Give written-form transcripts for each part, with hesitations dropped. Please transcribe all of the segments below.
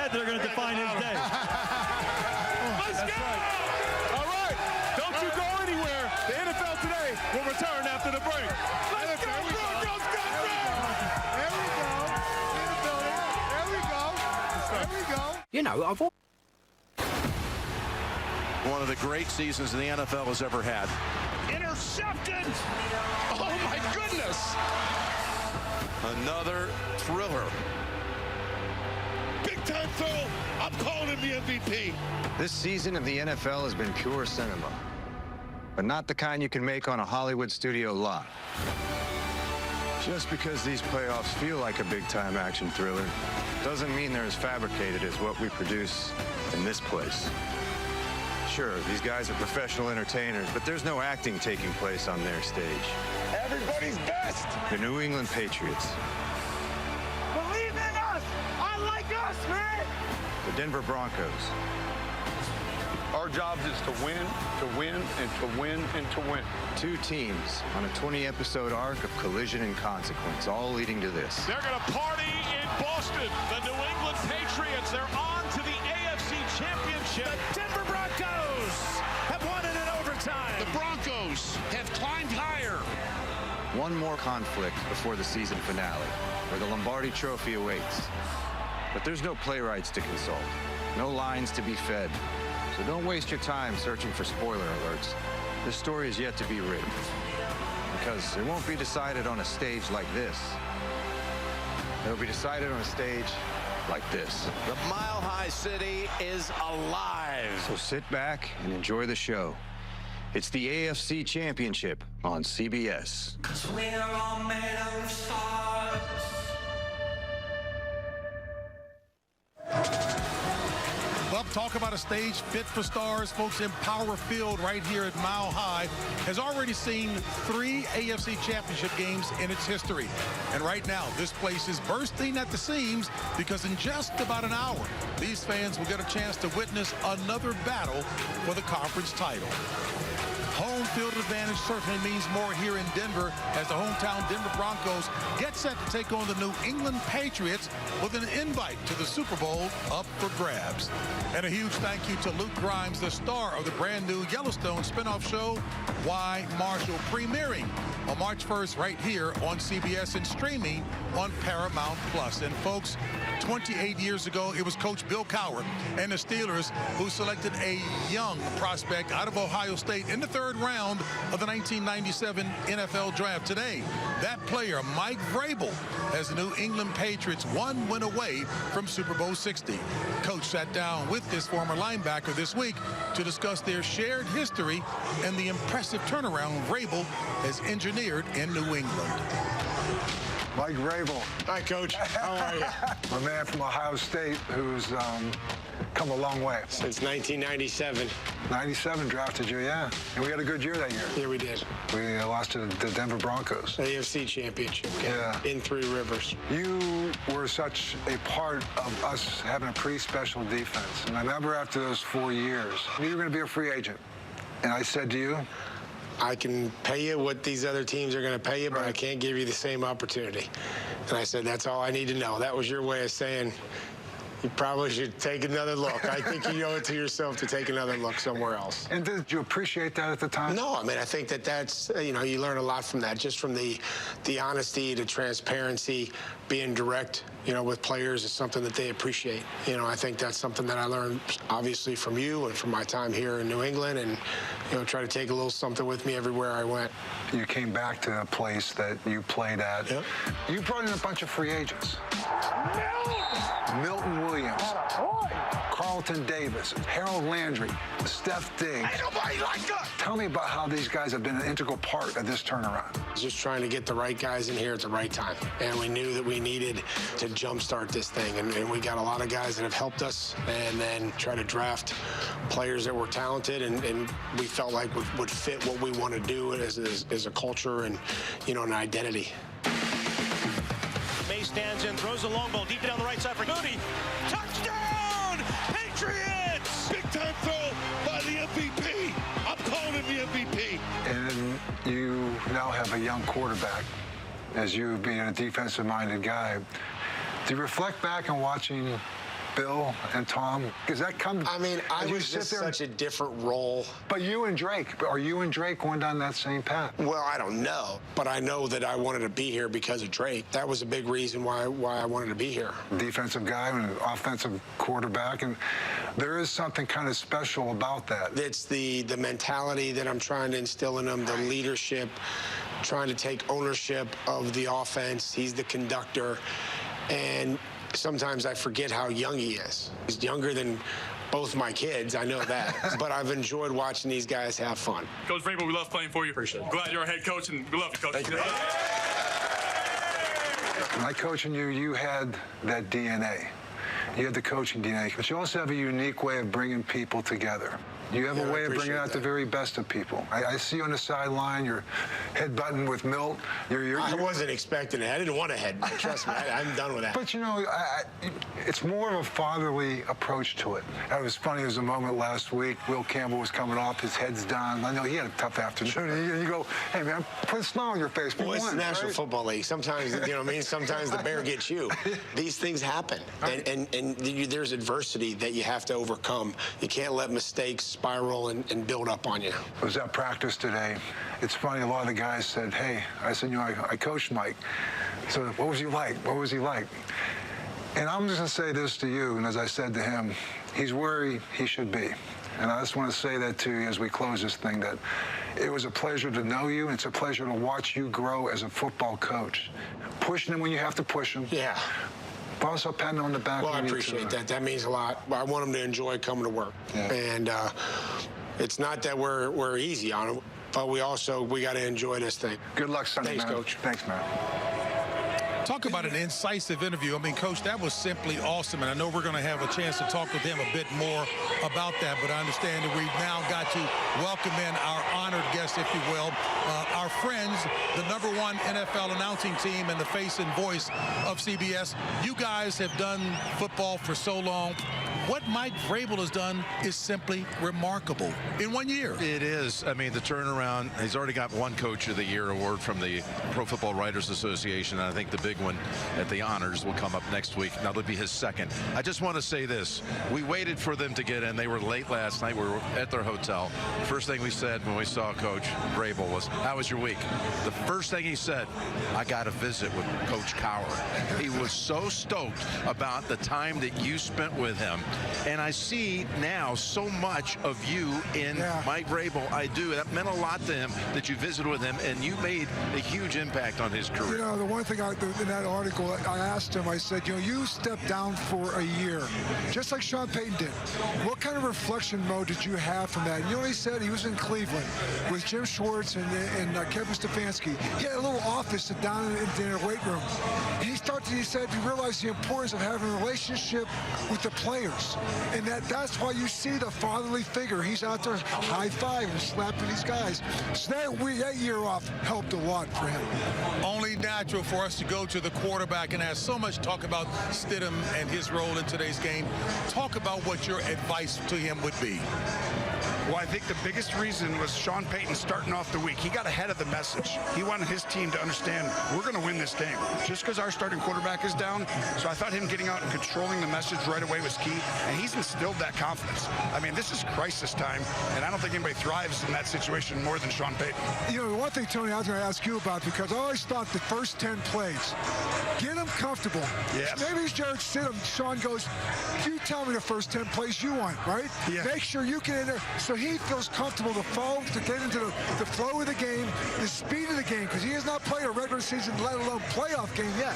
said they're going to define his day. Let's go! Right. All right. Don't you go anywhere. The NFL Today will return after the break. Let's go, Broncos! There we go. In the building. There we go. There we go. You know, I've one of the great seasons the NFL has ever had. Intercepted! Oh, my goodness! Another thriller. Big-time throw. I'm calling him the MVP. This season of the NFL has been pure cinema, but not the kind you can make on a Hollywood studio lot. Just because these playoffs feel like a big-time action thriller doesn't mean they're as fabricated as what we produce in this place. Sure, these guys are professional entertainers, but there's no acting taking place on their stage. Everybody's best. The New England Patriots. Believe in us. I like us, man. The Denver Broncos. Our job is to win, and to win, and to win. Two teams on a 20-episode arc of collision and consequence, all leading to this. They're going to party in Boston. The New England Patriots, they're on to the AFC Championship. The Denver Broncos have won it in overtime. The Broncos have climbed higher. One more conflict before the season finale, where the Lombardi Trophy awaits. But there's no playwrights to consult, no lines to be fed. So don't waste your time searching for spoiler alerts. This story is yet to be written, because it won't be decided on a stage like this. It'll be decided on a stage like this. The Mile High City is alive. So sit back and enjoy the show. It's the AFC Championship on CBS. We're all made of stars. Well, talk about a stage fit for stars. Folks, Empower Field right here at Mile High has already seen 3 AFC Championship games in its history. And right now, this place is bursting at the seams because in just about an hour, these fans will get a chance to witness another battle for the conference title. Home field advantage certainly means more here in Denver as the hometown Denver Broncos get set to take on the New England Patriots with an invite to the Super Bowl up for grabs. And a huge thank you to Luke Grimes, the star of the brand new Yellowstone spinoff show, Why Marshall, premiering on March 1st right here on CBS and streaming on Paramount Plus. And folks, 28 years ago, it was Coach Bill Cowher and the Steelers who selected a young prospect out of Ohio State in the 3rd round of the 1997 NFL Draft. Today, that player, Mike Vrabel, has the New England Patriots 1 win away from Super Bowl 60. Coach sat down with this former linebacker this week to discuss their shared history and the impressive turnaround Vrabel has engineered in New England. Mike Vrabel. Hi, Coach. How are you? A man from Ohio State who's come a long way. Since 1997. 97 drafted you, yeah. And we had a good year that year. Yeah, we did. We lost to the Denver Broncos. AFC Championship game. Yeah. In 3 Rivers. You were such a part of us having a pretty special defense. And I remember after those 4 years, you were going to be a free agent. And I said to you, I can pay you what these other teams are going to pay you, but I can't give you the same opportunity. And I said, that's all I need to know. That was your way of saying, you probably should take another look. I think you owe it to yourself to take another look somewhere else. And did you appreciate that at the time? No, I mean, I think that's, you know, you learn a lot from that, just from the honesty, the transparency, being direct, you know, with players is something that they appreciate. You know, I think that's something that I learned, obviously, from you and from my time here in New England, and, you know, try to take a little something with me everywhere I went. You came back to a place that you played at. Yep. You brought in a bunch of free agents. Milton Williams, Carlton Davis, Harold Landry, Steph Diggs. Ain't nobody like us. Tell me about how these guys have been an integral part of this turnaround. Just trying to get the right guys in here at the right time. And we knew that we needed to jumpstart this thing. And we got a lot of guys that have helped us, and then try to draft players that were talented and we felt like would fit what we want to do as a culture and, you know, an identity. May stands in, throws a long ball deep down the right side for Moody. Touchdown! Patriots! Big time throw by the MVP. I'm calling him the MVP. And you now have a young quarterback, as you being a defensive-minded guy. Do you reflect back on watching Bill and Tom? Does that come? I mean, I was just such a different role. But you and Drake, are you and Drake going down that same path? Well, I don't know, but I know that I wanted to be here because of Drake. That was a big reason why I wanted to be here. Defensive guy and an offensive quarterback, and there is something kind of special about that. It's the mentality that I'm trying to instill in him, the leadership, trying to take ownership of the offense. He's the conductor, and sometimes I forget how young he is. He's younger than both my kids, I know that. But I've enjoyed watching these guys have fun. Coach Vrabel, we love playing for you. Appreciate it. Glad you're our head coach, and we love you, Coach. Thank you. When I coaching you, you had that DNA. You had the coaching DNA, but you also have a unique way of bringing people together. You have a way of bringing out the very best of people. I see you on the sideline, you're headbutting with Milt. I wasn't expecting it. I didn't want to headbutt. Trust me, I'm done with that. But, you know, it's more of a fatherly approach to it. It was funny. There was a moment last week. Will Campbell was coming off. His head's down. I know he had a tough afternoon. And you go, hey, man, put a smile on your face. Well, it's the National Football League. Sometimes, you know what I mean? Sometimes the bear gets you. These things happen. And there's adversity that you have to overcome. You can't let mistakes spiral and build up on you. I was at practice today. It's funny, a lot of the guys said, hey, I said, you know, I coached Mike. So what was he like? What was he like? And I'm just going to say this to you, and as I said to him, he's where he should be. And I just want to say that to you as we close this thing, that it was a pleasure to know you, and it's a pleasure to watch you grow as a football coach. Pushing him when you have to push him. Yeah. But also patting on the back. Well, I appreciate that. That means a lot. I want him to enjoy coming to work. Yeah. And it's not that we're easy on him, but we got to enjoy this thing. Good luck Sunday, Thanks, man. Coach. Thanks, man. Talk about an incisive interview. I mean, Coach, that was simply awesome, and I know we're going to have a chance to talk with him a bit more about that, but I understand that we've now got to welcome in our honored guest, if you will, our friends, the #1 NFL announcing team and the face and voice of CBS. You guys have done football for so long. What Mike Vrabel has done is simply remarkable in 1 year. It is. I mean, the turnaround, he's already got one Coach of the Year award from the Pro Football Writers Association, and I think the big one at the honors will come up next week. That'll be his second. I just want to say this. We waited for them to get in. They were late last night. We were at their hotel. First thing we said when we saw Coach Vrabel was, how was your week? The first thing he said, I got a visit with Coach Cowher. He was so stoked about the time that you spent with him. And I see now so much of you in Mike Vrabel. I do. That meant a lot to him that you visited with him, and you made a huge impact on his career. You know, the one thing in that article, I asked him, I said, you know, you stepped down for a year, just like Sean Payton did. What kind of reflection mode did you have from that? And you know what he said? He was in Cleveland with Jim Schwartz and Kevin Stefanski. He had a little office down in a weight room. And he said he realized the importance of having a relationship with the players. And that's why you see the fatherly figure. He's out there high-fiving, slapping these guys. So that year off helped a lot for him. Only natural for us to go to the quarterback and have so much talk about Stidham and his role in today's game. Talk about what your advice to him would be. Well, I think the biggest reason was Sean Payton starting off the week. He got ahead of the message. He wanted his team to understand we're going to win this game just because our starting quarterback is down. So I thought him getting out and controlling the message right away was key, and he's instilled that confidence. I mean, this is crisis time, and I don't think anybody thrives in that situation more than Sean Payton. You know, the one thing, Tony, I was going to ask you about, because I always thought the first 10 plays, get him comfortable. Yes. Maybe it's Jared Stidham. Sean goes, you tell me the first 10 plays you want, right? Yeah. Make sure you get in there so he feels comfortable to get into the flow of the game, the speed of the game, because he has not played a regular season, let alone playoff game yet.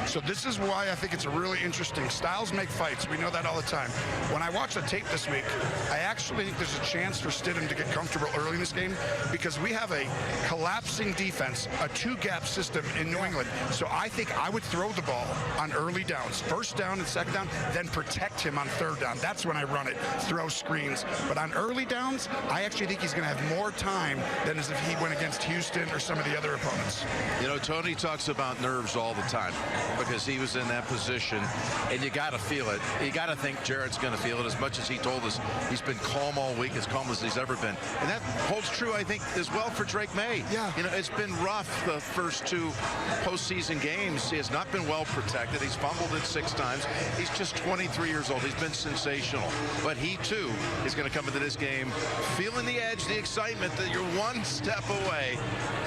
So this is why I think it's a really interesting. Styles make fights. We know that all the time. When I watched the tape this week, I actually think there's a chance for Stidham to get comfortable early in this game because we have a collapsing defense, a two-gap system in New England. So I think I would throw the ball on early downs, first down and second down, then protect him on third down. That's when I run it, throw screens. But on early downs, I actually think he's going to have more time than as if he went against Houston or some of the other opponents. You know, Tony talks about nerves all the time because he was in that position, and you got to feel it. You got to think Jarrett's going to feel it. As much as he told us he's been calm all week, as calm as he's ever been. And that holds true, I think, as well for Drake May. Yeah. You know, it's been rough the first 2 postseason games. He has not been well protected. He's fumbled it 6 times. He's just 23 years old. He's been sensational. But he, too, is going to come into this game feeling the edge, the excitement that you're one step away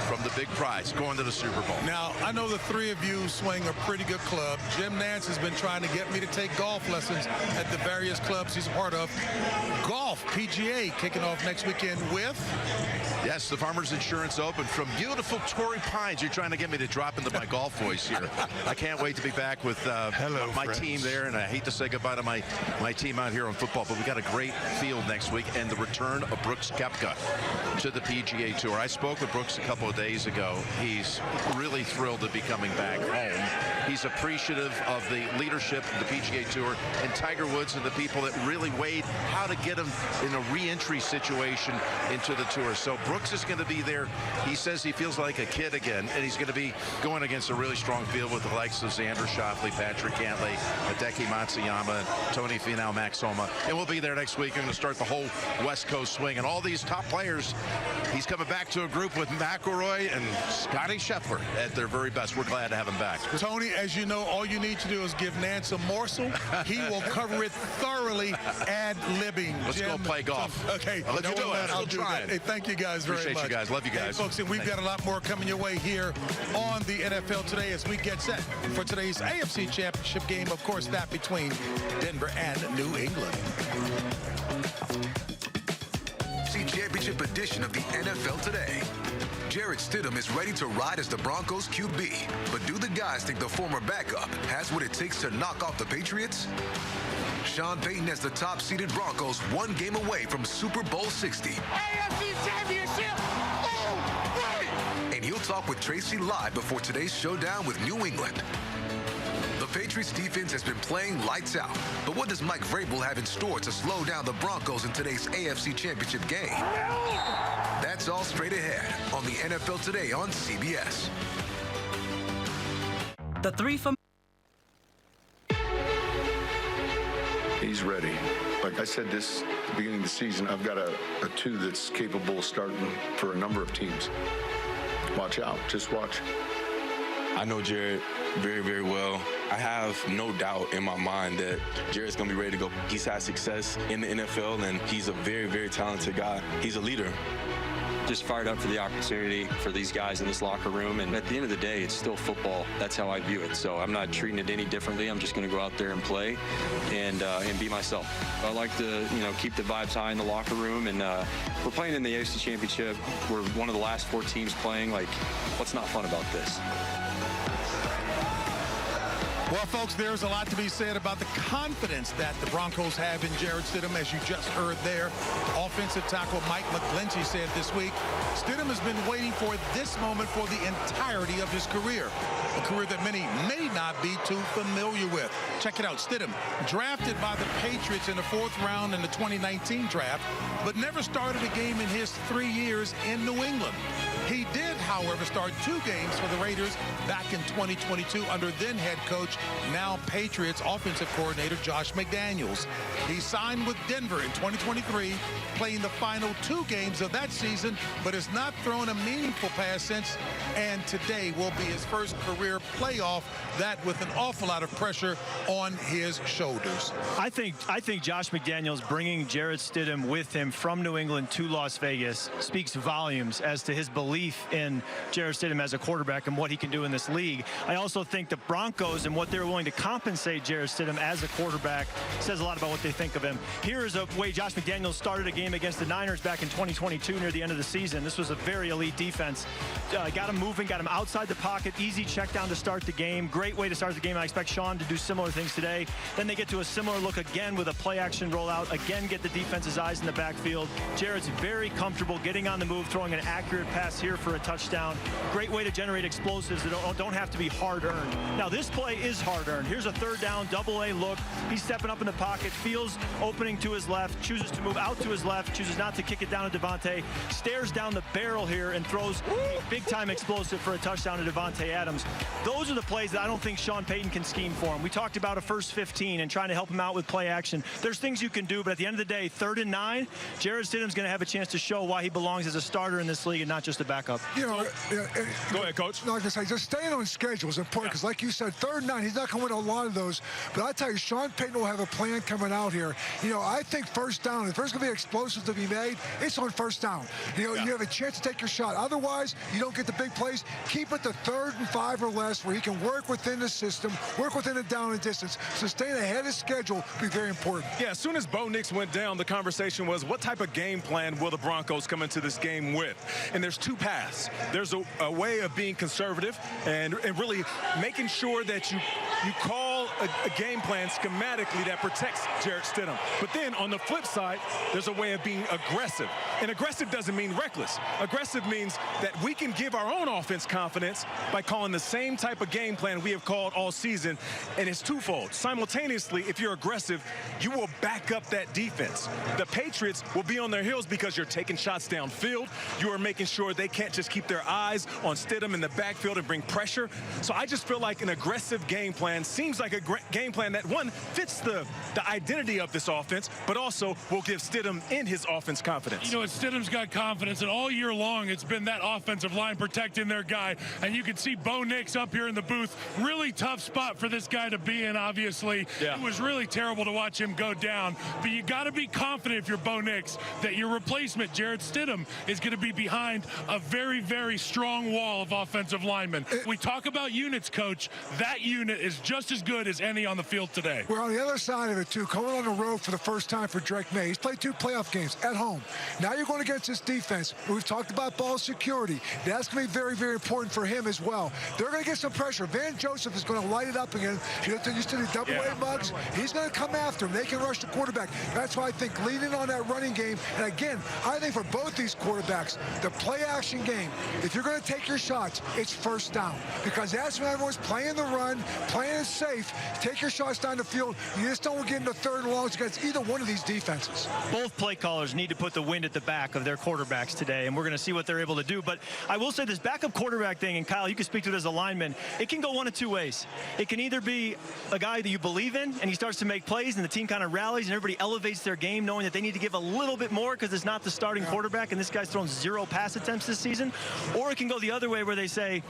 from the big prize, going to the Super Bowl. Now, I know the 3 of you swing a pretty good club. Jim Nance has been trying to get me to take golf lessons at the various clubs he's a part of. Golf, PGA, kicking off next weekend with? Yes, the Farmers Insurance Open from beautiful Torrey Pines. You're trying to get me to drop into my golf voice here. I can't wait to be back with my team there, and I hate to say goodbye to my team out here on football, but we got a great field next week, and the return of Brooks Koepka to the PGA Tour. I spoke with Brooks a couple of days ago. He's really thrilled to be coming back home. He's appreciative of the leadership of the PGA Tour and Tiger Woods and the people that really weighed how to get him in a re-entry situation into the tour. So Brooks is going to be there. He says he feels like a kid again, and he's going to be going against a really strong field with the likes of Xander Schauffele, Patrick Cantlay, Hideki Matsuyama, Tony Finau, Max Homa. And we'll be there next week. I'm going to start the whole West Coast swing. And all these top players, he's coming back to a group with McIlroy and Scotty Scheffler at their very best. We're glad to have him back. Tony, as you know, all you need to do is give Nance a morsel. He will cover it thoroughly, ad-libbing. Let's go play golf. Okay. I'll let you do it. I'll do that. Hey, thank you guys very much. Appreciate you guys. Love you guys. Hey, folks, and we've got a lot more coming your way here on the NFL Today as we get set for today's AFC Championship game. Of course, that between Denver and New England. AFC Championship edition of the NFL Today. Jarrett Stidham is ready to ride as the Broncos QB, but do the guys think the former backup has what it takes to knock off the Patriots? Sean Payton has the top-seeded Broncos 1 game away from Super Bowl 60. AFC Championship! Oh, wait! And he'll talk with Tracy live before today's showdown with New England. The Patriots defense has been playing lights out, but what does Mike Vrabel have in store to slow down the Broncos in today's AFC Championship game? That's all straight ahead on the NFL Today on CBS. The 3 from He's ready. Like I said this at the beginning of the season, I've got a 2 that's capable of starting for a number of teams. Watch out. Just watch. I know Jarrett very, very well. I have no doubt in my mind that Jarrett's going to be ready to go. He's had success in the NFL, and he's a very, very talented guy. He's a leader. Just fired up for the opportunity for these guys in this locker room. And at the end of the day, it's still football. That's how I view it. So I'm not treating it any differently. I'm just going to go out there and play and be myself. I like to, keep the vibes high in the locker room. And we're playing in the AFC Championship. We're one of the last 4 teams playing. Like, what's not fun about this? Well, folks, there's a lot to be said about the confidence that the Broncos have in Jarrett Stidham, as you just heard there. Offensive tackle Mike McGlinchey said this week, Stidham has been waiting for this moment for the entirety of his career, a career that many may not be too familiar with. Check it out. Stidham, drafted by the Patriots in the 4th round in the 2019 draft, but never started a game in his 3 years in New England. He did, however, start 2 games for the Raiders back in 2022 under then head coach, now Patriots offensive coordinator Josh McDaniels. He signed with Denver in 2023, playing the final 2 games of that season, but has not thrown a meaningful pass since, and today will be his first career playoff, that with an awful lot of pressure on his shoulders. I think Josh McDaniels bringing Jarrett Stidham with him from New England to Las Vegas speaks volumes as to his belief in Jarrett Stidham as a quarterback and what he can do in this league. I also think the Broncos and what they're willing to compensate Jarrett Stidham as a quarterback says a lot about what they think of him. Here is a way Josh McDaniels started a game against the Niners back in 2022 near the end of the season. This was a very elite defense. Got him moving, got him outside the pocket, easy check down to start the game. Great way to start the game. I expect Sean to do similar things today. Then they get to a similar look again with a play action rollout. Again, get the defense's eyes in the backfield. Jarrett's very comfortable getting on the move, throwing an accurate pass here for a touchdown. Great way to generate explosives that don't have to be hard earned. Now, this play is is hard-earned. Here's a third down, double-A look. He's stepping up in the pocket, feels opening to his left, chooses to move out to his left, chooses not to kick it down to Devontae, stares down the barrel here and throws a big-time explosive for a touchdown to Devontae Adams. Those are the plays that I don't think Sean Payton can scheme for him. We talked about a first 15 and trying to help him out with play action. There's things you can do, but at the end of the day, 3rd and 9, Jarrett Stidham's going to have a chance to show why he belongs as a starter in this league and not just a backup. Go ahead, Coach. Like I say, just staying on schedule is important because, like you said, 3rd and 9, he's not going to win a lot of those. But I tell you, Sean Payton will have a plan coming out here. I think first down, if there's going to be explosives to be made, it's on first down. You have a chance to take your shot. Otherwise, you don't get the big plays. Keep it to 3rd and 5 or less where he can work within the system, work within the down and distance. So staying ahead of schedule will be very important. Yeah, as soon as Bo Nix went down, the conversation was, what type of game plan will the Broncos come into this game with? And there's two paths. There's a way of being conservative and really making sure that you call a game plan schematically that protects Jarrett Stidham. But then on the flip side, there's a way of being aggressive. And aggressive doesn't mean reckless. Aggressive means that we can give our own offense confidence by calling the same type of game plan we have called all season. And it's twofold. Simultaneously, if you're aggressive, you will back up that defense. The Patriots will be on their heels because you're taking shots downfield. You are making sure they can't just keep their eyes on Stidham in the backfield and bring pressure. So I just feel like an aggressive game plan seems like a game plan that, one, fits the identity of this offense, but also will give Stidham in his offense confidence. Stidham's got confidence, and all year long it's been that offensive line protecting their guy. And you can see Bo Nix up here in the booth. Really tough spot for this guy to be in, obviously. Yeah. It was really terrible to watch him go down. But you got to be confident if you're Bo Nix that your replacement, Jarrett Stidham, is going to be behind a very, very strong wall of offensive linemen. We talk about units, Coach. That unit is just as good as any on the field today. We're on the other side of it, too. Going on the road for the first time for Drake May. He's played 2 playoff games at home. Now you're going against this defense. We've talked about ball security. That's going to be very, very important for him as well. They're going to get some pressure. Van Joseph is going to light it up again. You see the double-A mugs. He's going to come after him. They can rush the quarterback. That's why I think leaning on that running game. And again, I think for both these quarterbacks, the play-action game, if you're going to take your shots, it's first down. Because that's when everyone's playing the run, playing it safe. Take your shots down the field. You just don't get into 3rd and longs against either one of these defenses. Both play callers need to put the wind at the back of their quarterbacks today, and we're going to see what they're able to do. But I will say this backup quarterback thing, and Kyle, you can speak to it as a lineman, it can go one of 2 ways. It can either be a guy that you believe in, and he starts to make plays, and the team kind of rallies, and everybody elevates their game, knowing that they need to give a little bit more because it's not the starting quarterback, and this guy's thrown 0 pass attempts this season. Or it can go the other way where they say,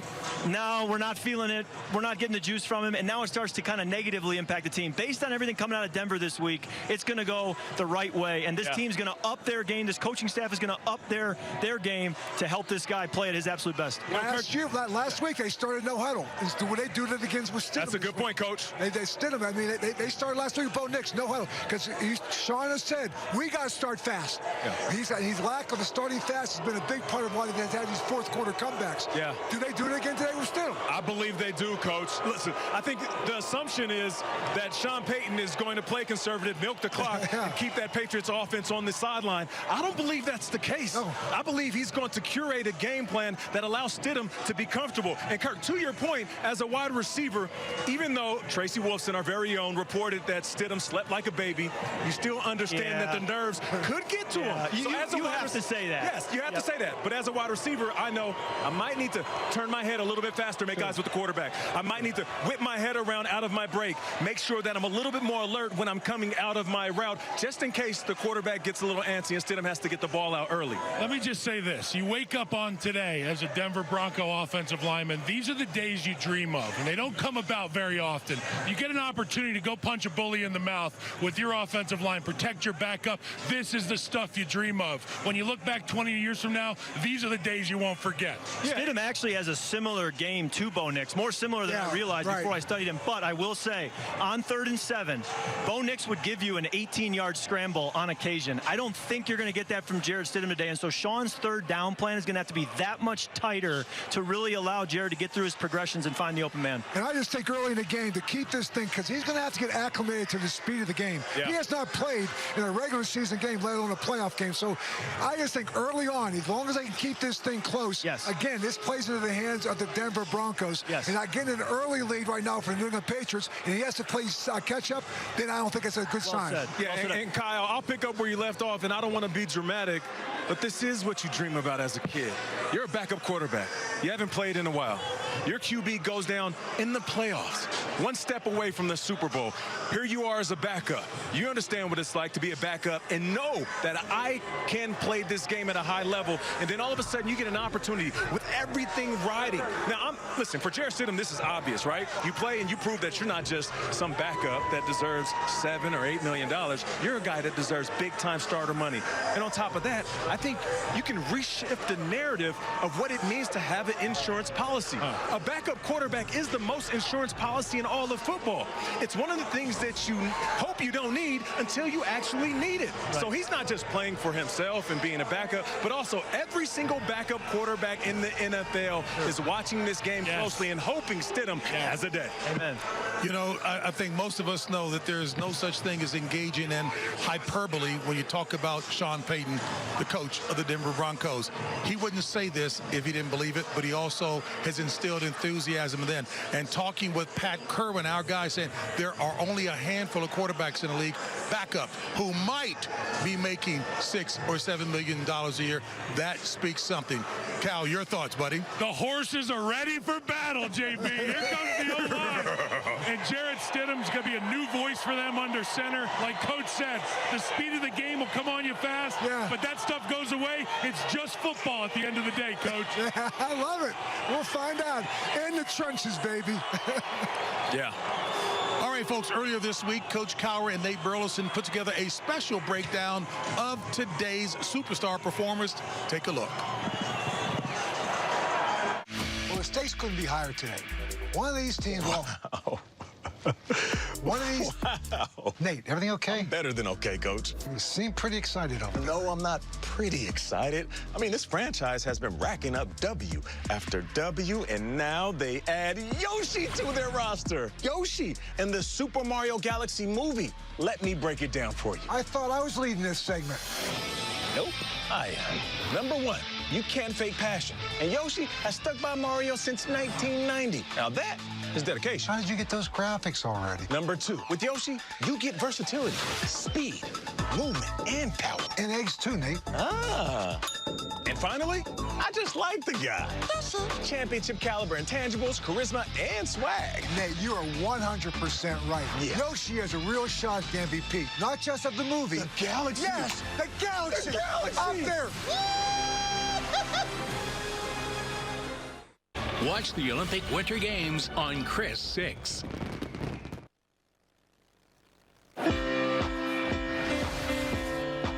no, we're not feeling it, we're not getting the juice from him, and now it starts to kind of negatively impact the team. Based on everything coming out of Denver this week, it's going to go the right way, and this team's going to up their game. This coaching staff is going to up their game to help this guy play at his absolute best. Last week they started no huddle. Would they do that against Stidham? That's a good point, Coach. They Stidham. I mean, they started last week with Bo Nix, no huddle, because Sean has said we got to start fast. Yeah. He's lack of the starting fast has been a big part of why they've had these 4th quarter comebacks. Yeah. Do they do it again today with Stidham? I believe they do, Coach. Listen, I think the assumption is that Sean Payton is going to play conservative, milk the clock, and keep that Patriots offense on the sideline. I don't believe that's the case. No. I believe he's going to curate a game plan that allows Stidham to be comfortable. And Kirk, to your point, as a wide receiver, even though Tracy Wolfson, our very own, reported that Stidham slept like a baby, you still understand that the nerves could get to him. So you have to say that. Yes, you have to say that. But as a wide receiver, I know I might need to turn my head a little bit faster, make eyes with the quarterback. I might need to whip my head around out of my break, make sure that I'm a little bit more alert when I'm coming out of my route, just in case the quarterback gets a little antsy and Stidham has to get the ball out early. Let me just say this. You wake up on today as a Denver Bronco offensive lineman. These are the days you dream of, and they don't come about very often. You get an opportunity to go punch a bully in the mouth with your offensive line, protect your backup. This is the stuff you dream of. When you look back 20 years from now, these are the days you won't forget. Stidham actually has a similar game to Bo Nix, more similar than I realized before I studied him. But I will say, on 3rd and 7, Bo Nix would give you an 18-yard scramble on occasion. I don't think you're going to get that from Jarrett Stidham today, and so Sean's 3rd down plan is going to have to be that much tighter to really allow Jarrett to get through his progressions and find the open man. And I just think early in the game to keep this thing, because he's going to have to get acclimated to the speed of the game. Yeah. He has not played in a regular season game, let alone a playoff game. So I just think early on, as long as they can keep this thing close, again, this plays into the hands of the Denver Broncos. And I get an early lead right now for the New England Patriots. backwards and he has to play catch up, then I don't think it's a good sign. Yeah, and Kyle, I'll pick up where you left off, and I don't want to be dramatic, but this is what you dream about as a kid. You're a backup quarterback. You haven't played in a while. Your QB goes down in the playoffs, one step away from the Super Bowl. Here you are as a backup. You understand what it's like to be a backup and know that I can play this game at a high level, and then all of a sudden you get an opportunity with everything riding. Now, listen, for Jarrett Stidham, this is obvious, right? You play and you prove that you're not just some backup that deserves $7 or $8 million. You're a guy that deserves big-time starter money. And on top of that, I think you can reshift the narrative of what it means to have an insurance policy. A backup quarterback is the most insurance policy in all of football. It's one of the things that you hope you don't need until you actually need it. Right. So he's not just playing for himself and being a backup, but also every single backup quarterback in the NFL is watching this game closely and hoping Stidham has a day. Amen. You know, I think most of us know that there's no such thing as engaging in hyperbole when you talk about Sean Payton, the coach of the Denver Broncos. He wouldn't say this if he didn't believe it, but he also has instilled enthusiasm then. And talking with Pat Kerwin, our guy, saying there are only a handful of quarterbacks in the league, backup, who might be making $6 or $7 million a year. That speaks something. Cal, your thoughts, buddy? The horses are ready for battle, JB. Here comes the O-line. And Jarrett Stidham's going to be a new voice for them under center. Like Coach said, the speed of the game will come on you fast, but that stuff goes away. It's just football at the end of the day, Coach. I love it. We'll find out. In the trenches, baby. Yeah. All right, folks, earlier this week, Coach Cowher and Nate Burleson put together a special breakdown of today's superstar performers. Take a look. Well, the stakes couldn't be higher today. One of these teams, one of these. Wow. Nate, everything okay? I'm better than okay, Coach. You seem pretty excited over there. No, I'm not pretty excited. I mean, this franchise has been racking up W after W, and now they add Yoshi to their roster. Yoshi in the Super Mario Galaxy movie. Let me break it down for you. I thought I was leading this segment. Nope, I am. Number one, you can't fake passion. And Yoshi has stuck by Mario since 1990. Now that is dedication. How did you get those graphics already? Number two, with Yoshi, you get versatility, speed, movement, and power. And eggs too, Nate. Ah. And finally, I just like the guy. Championship caliber intangibles, charisma, and swag. Nate, you are 100% right. Yeah. Yoshi has a real shot at the MVP, not just of the movie. The Galaxy. Yes, the Galaxy. The Galaxy. Out there. Watch the Olympic Winter Games on Chris 6.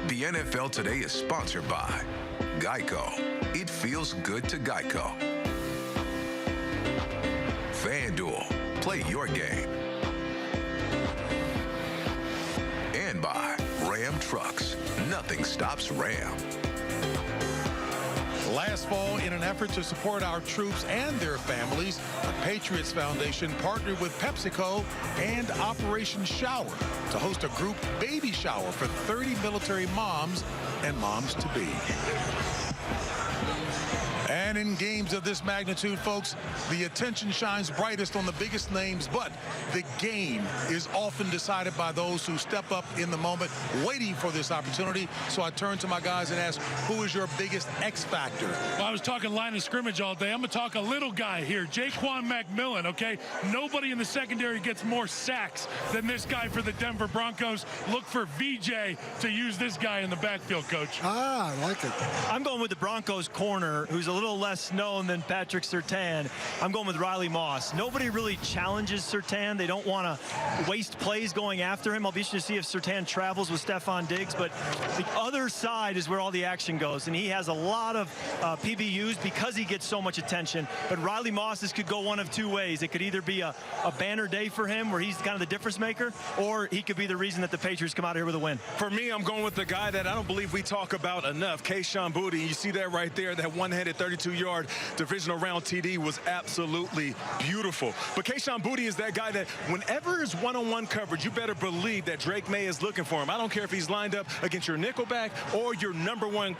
The NFL Today is sponsored by Geico. It feels good to Geico. FanDuel. Play your game. And by Ram Trucks. Nothing stops Ram. Last fall, in an effort to support our troops and their families, the Patriots Foundation partnered with PepsiCo and Operation Shower to host a group baby shower for 30 military moms and moms-to-be. And in games of this magnitude, folks, the attention shines brightest on the biggest names, but the game is often decided by those who step up in the moment, waiting for this opportunity. So I turn to my guys and ask, who is your biggest X factor? Well, I was talking line of scrimmage all day. I'm going to talk a little guy here, Jaquan McMillan, okay? Nobody in the secondary gets more sacks than this guy for the Denver Broncos. Look for VJ to use this guy in the backfield, Coach. Ah, I like it. I'm going with the Broncos corner, who's a little less known than Patrick Surtain. I'm going with Riley Moss. Nobody really challenges Surtain. They don't want to waste plays going after him. I'll be interested to see if Surtain travels with Stephon Diggs, but the other side is where all the action goes, and he has a lot of PBUs because he gets so much attention. But Riley Moss, this could go one of two ways. It could either be a banner day for him where he's kind of the difference maker, or he could be the reason that the Patriots come out here with a win. For me, I'm going with the guy that I don't believe we talk about enough, Kayshon Boutte. You see that right there, that one-handed 32 62-yard divisional round TD was absolutely beautiful. But Kayshon Boutte is that guy that whenever it's one-on-one coverage, you better believe that Drake May is looking for him. I don't care if he's lined up against your nickelback or your #1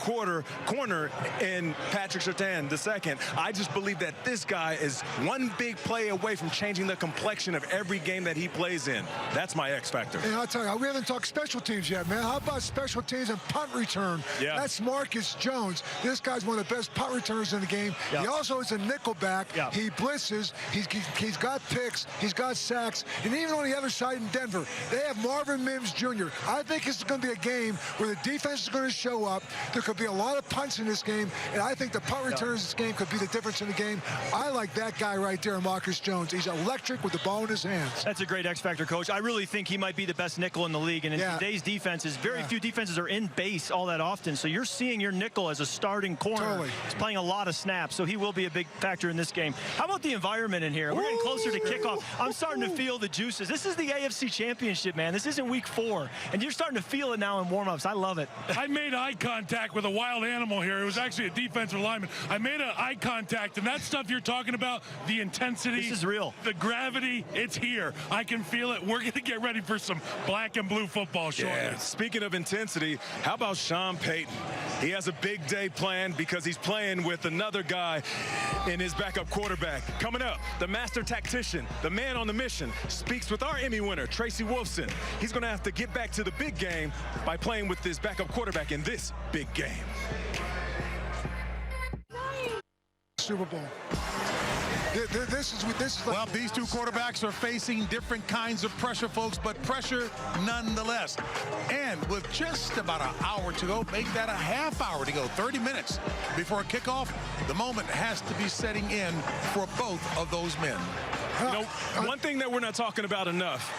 corner in Patrick Surtain II. I just believe that this guy is one big play away from changing the complexion of every game that he plays in. That's my X factor. And I'll tell you, we haven't talked special teams yet, man. How about special teams and punt return? Yeah. That's Marcus Jones. This guy's one of the best punt returners in the game. Yeah. He also is a nickelback. Yeah. He blitzes. He's got picks. He's got sacks. And even on the other side in Denver, they have Marvin Mims Jr. I think it's going to be a game where the defense is going to show up. There could be a lot of punts in this game, and I think the punt returns in this game could be the difference in the game. I like that guy right there, Marcus Jones. He's electric with the ball in his hands. That's a great X factor, Coach. I really think he might be the best nickel in the league, and in today's defenses, very few defenses are in base all that often, so you're seeing your nickel as a starting corner. Totally. He's playing a lot of snaps, so he will be a big factor in this game. How about the environment in here? We're getting closer to kickoff. I'm starting to feel the juices. This is the AFC Championship, man. This isn't week 4, and you're starting to feel it now in warm-ups. I love it. I made eye contact with a wild animal here. It was actually a defensive lineman. I made an eye contact, and that stuff you're talking about, the intensity. This is real. The gravity, it's here. I can feel it. We're going to get ready for some black and blue football shortly. Yeah. Speaking of intensity, how about Sean Payton? He has a big day planned because he's playing with another guy in his backup quarterback. Coming up, the master tactician, the man on the mission, speaks with our Emmy winner, Tracy Wolfson. He's going to have to get back to the big game by playing with this backup quarterback in this big game. Super Bowl. This is like, well, these two quarterbacks are facing different kinds of pressure, folks, but pressure nonetheless. And with just about an hour to go, make that a half hour to go, 30 minutes before kickoff, the moment has to be setting in for both of those men. You know, one thing that we're not talking about enough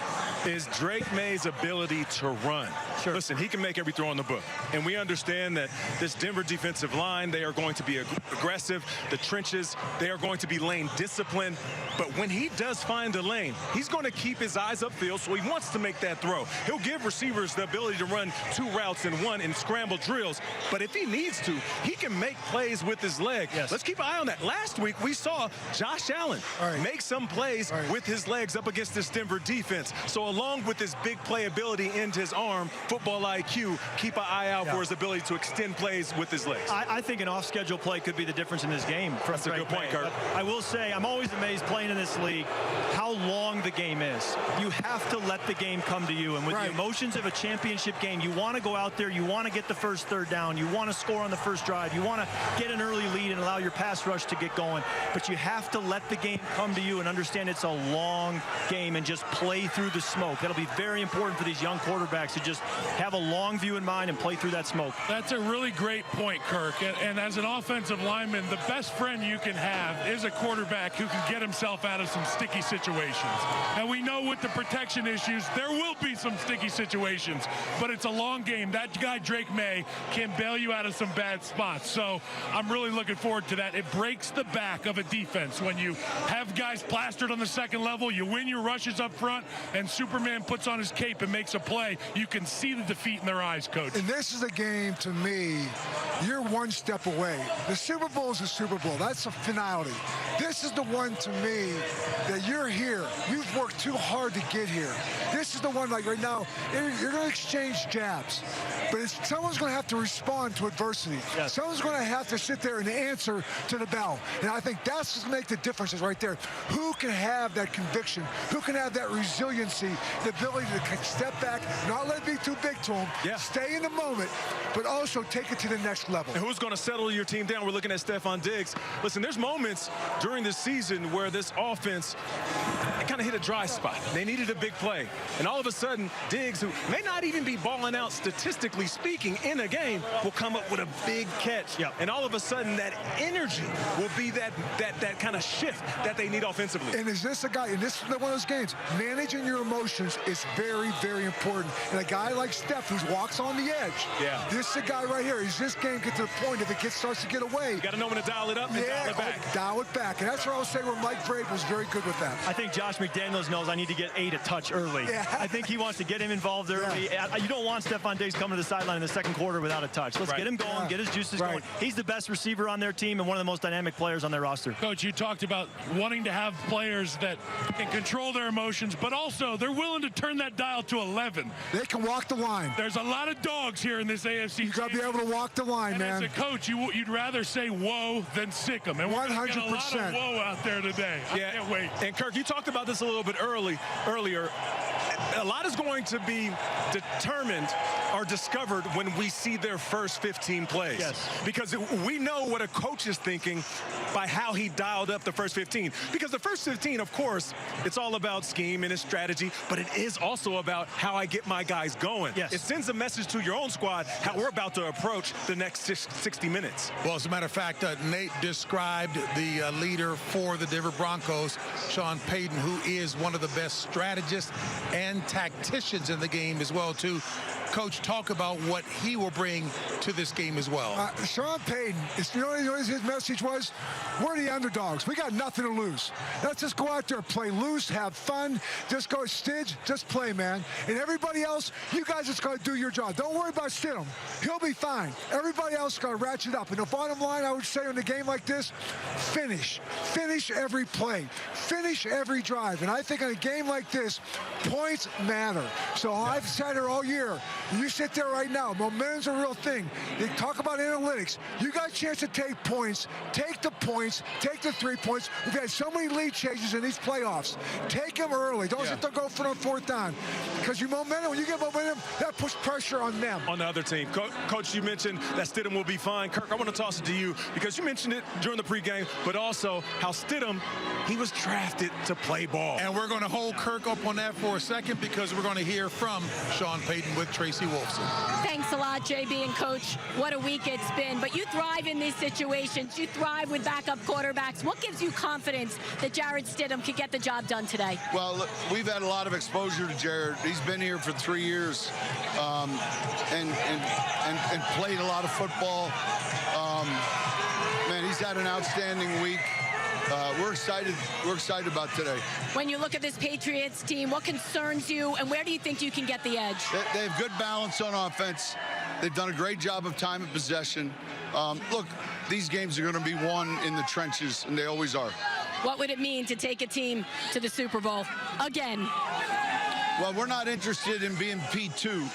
is Drake May's ability to run. Sure. Listen, he can make every throw in the book. And we understand that this Denver defensive line, they are going to be aggressive. The trenches, they are going to be lane disciplined. But when he does find a lane, he's going to keep his eyes upfield, so he wants to make that throw. He'll give receivers the ability to run 2 routes in one in scramble drills. But if he needs to, he can make plays with his leg. Yes. Let's keep an eye on that. Last week, we saw Josh Allen make some plays with his legs up against this Denver defense. So along with his big playability and his arm, football IQ, keep an eye out for his ability to extend plays with his legs. I think an off-schedule play could be the difference in this game. That's a good point, Kirk. I will say, I'm always amazed playing in this league how long the game is. You have to let the game come to you. And with the emotions of a championship game, you want to go out there, you want to get the first third down, you want to score on the first drive, you want to get an early lead and allow your pass rush to get going. But you have to let the game come to you and understand it's a long game and just play through the smoke. That'll be very important for these young quarterbacks to just have a long view in mind and play through that smoke. That's a really great point, Kirk. And as an offensive lineman, the best friend you can have is a quarterback who can get himself out of some sticky situations. And we know with the protection issues, there will be some sticky situations, but it's a long game. That guy, Drake May, can bail you out of some bad spots. So I'm really looking forward to that. It breaks the back of a defense when you have guys plastered on the second level, you win your rushes up front, and Superman puts on his cape and makes a play. You can see the defeat in their eyes, Coach. And this is a game, to me, you're one step away. The Super Bowl is a Super Bowl. That's a finality. This is the one, to me, that you're here. You've worked too hard to get here. This is the one, like right now, you're going to exchange jabs. But someone's going to have to respond to adversity. Yes. Someone's going to have to sit there and answer to the bell. And I think that's what makes the differences right there. Who can have that conviction? Who can have that resiliency, the ability to step back, not let it be too big to them, stay in the moment, but also take it to the next level. And who's going to settle your team down? We're looking at Stephon Diggs. Listen, there's moments during this season where this offense kind of hit a dry spot. They needed a big play. And all of a sudden, Diggs, who may not even be balling out statistically speaking in a game, will come up with a big catch. And all of a sudden, that energy will be that kind of shift that they need offensively. And is this a guy, and this is one of those games, managing your emotions is very, very important. And a guy like Steph who walks on the edge, this is a guy right here. Is this game get to the point if it starts to get away? You got to know when to dial it up and dial it back. Dial it back. And that's where I'll say where Mike Vrabel was very good with that. I think Josh McDaniels knows I need to get a touch early. I think he wants to get him involved early. You don't want Stephon Diggs coming to the sideline in the second quarter without a touch. Let's get him going, get his juices going. He's the best receiver on their team and one of the most dynamic players on their roster. Coach, you talked about wanting to have players that can control their emotions, but also they're willing to turn that dial to 11. They can walk the line. There's a lot of dogs here in this AFC. You got to be able to walk the line, man. As a coach, you'd rather say whoa than sick them. And 100%. We're a lot of whoa out there today. I can't wait. And Kirk, you talked about this a little bit earlier. A lot is going to be determined or discovered when we see their first 15 plays. Because we know what a coach is thinking by how he dialed up the first 15. Because the first 15, of course, it's all about scheme and its strategy, but it is also about how I get my guys going. It sends a message to your own squad how we're about to approach the next 60 minutes. Well, as a matter of fact, Nate described the leader for the Denver Broncos, Sean Payton, who is one of the best strategists and tacticians in the game as well, too. Coach, talk about what he will bring to this game as well. Sean Payton, you know his message was? We're the underdogs. We got nothing to lose. Let's just go out there, play loose, have fun. Just go, Stidge, just play, man. And everybody else, you guys just got to do your job. Don't worry about Stidham. He'll be fine. Everybody else got to ratchet up. And the bottom line, I would say in a game like this, finish. Finish every play. Finish every drive. And I think in a game like this, points matter. So I've said it all year. You sit there right now. Momentum's a real thing. They talk about analytics. You got a chance to take points. Take the points. Take the 3 points. We've had so many lead changes in these playoffs. Take them early. Don't sit there go for the fourth down. Because you momentum, when you get momentum, that puts pressure on them. On the other team. Coach, you mentioned that Stidham will be fine. Kirk, I want to toss it to you because you mentioned it during the pregame, but also how Stidham, he was drafted to play ball. And we're going to hold Kirk up on that for a second because we're going to hear from Sean Payton with Tracy Wolfson. Thanks a lot, JB and Coach. What a week it's been. But you thrive in these situations. You thrive with backup quarterbacks. What gives you confidence that Jarrett Stidham could get the job done today? Well, look, we've had a lot of exposure to Jarrett. He's been here for 3 years and played a lot of football. Man, he's had an outstanding week. We're excited about today. When you look at this Patriots team, what concerns you, and where do you think you can get the edge? They have good balance on offense. They've done a great job of time and possession. Look, these games are going to be won in the trenches, and they always are. What would it mean to take a team to the Super Bowl again? Well, we're not interested in being P2.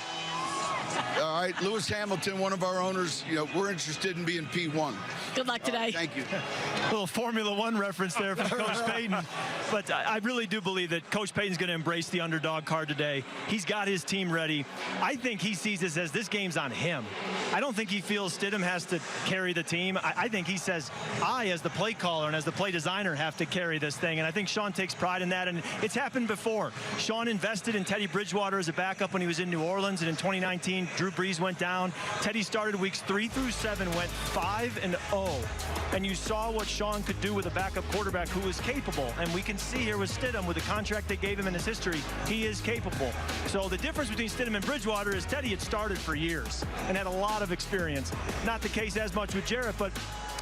All right, Lewis Hamilton, one of our owners, we're interested in being P1. Good luck today. Thank you. A little Formula One reference there from Coach Payton. But I really do believe that Coach Payton's going to embrace the underdog card today. He's got his team ready. I think he sees this as this game's on him. I don't think he feels Stidham has to carry the team. I think he says, I, as the play caller and as the play designer, have to carry this thing. And I think Sean takes pride in that. And it's happened before. Sean invested in Teddy Bridgewater as a backup when he was in New Orleans. And in 2019, Drew Brees went down. Teddy started weeks 3 through 7, went 5-0. And you saw what Sean could do with a backup quarterback who was capable. And we can see here with Stidham, with the contract they gave him in his history, he is capable. So the difference between Stidham and Bridgewater is Teddy had started for years and had a lot of experience. Not the case as much with Jarrett, but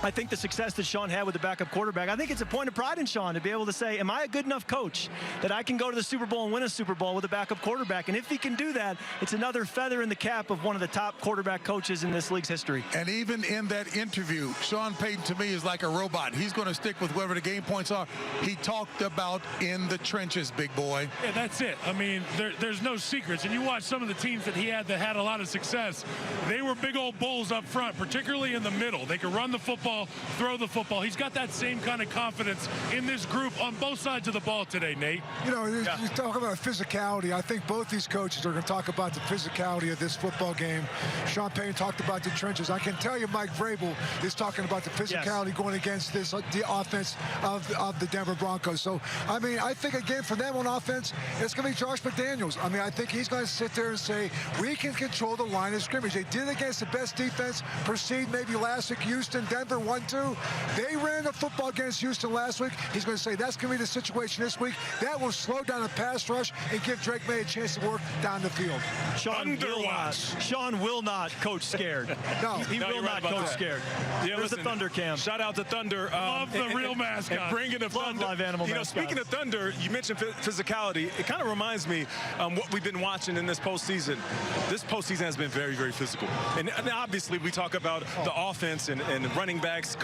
I think the success that Sean had with the backup quarterback, I think it's a point of pride in Sean to be able to say, am I a good enough coach that I can go to the Super Bowl and win a Super Bowl with a backup quarterback? And if he can do that, it's another feather in the cap of one of the top quarterback coaches in this league's history. And even in that interview, Sean Payton to me is like a robot. He's going to stick with whatever the game points are. He talked about in the trenches, big boy. Yeah, that's it. I mean, there's no secrets. And you watch some of the teams that he had that had a lot of success. They were big old bulls up front, particularly in the middle. They could run the football, throw the football. He's got that same kind of confidence in this group on both sides of the ball today, Nate. You talk about physicality. I think both these coaches are going to talk about the physicality of this football game. Sean Payton talked about the trenches. I can tell you Mike Vrabel is talking about the physicality going against the offense of the Denver Broncos. So, I mean, I think, again, for them on offense, it's going to be Josh McDaniels. I mean, I think he's going to sit there and say, we can control the line of scrimmage. They did against the best defense, proceed maybe last week, Houston, Denver. Denver 1-2. They ran the football against Houston last week. He's going to say that's going to be the situation this week. That will slow down the pass rush and give Drake May a chance to work down the field. Sean will not coach scared. No. He will not coach scared. Yeah, There's the Thunder Cam. Shout out to Thunder. Love the real mascot. And bringing the Thunder. Live animal mascots. Speaking of Thunder, you mentioned physicality. It kind of reminds me what we've been watching in this postseason. This postseason has been very, very physical. And obviously, we talk about the offense and running backs,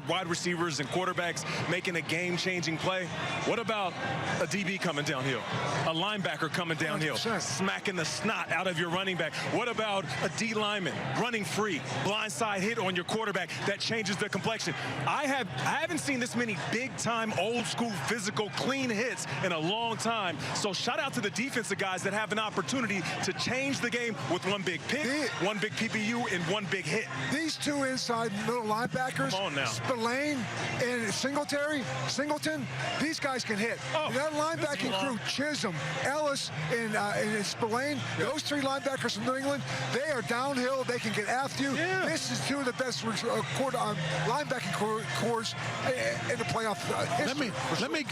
wide receivers and quarterbacks making a game-changing play. What about a DB coming downhill? A linebacker coming downhill, 100%. smacking the snot out of your running back? What about a D lineman running free, blindside hit on your quarterback that changes the complexion? I haven't seen this many big-time, old-school, physical, clean hits in a long time. So shout out to the defensive guys that have an opportunity to change the game with one big pick, one big PPU, and one big hit. These two inside middle linebackers, Come on now. Spillane and Singleton, these guys can hit. That linebacking crew, Chisholm, Ellis, and Spillane, those three linebackers from New England, they are downhill. They can get after you. Yeah. This is two of the best linebacking cores in the playoff history.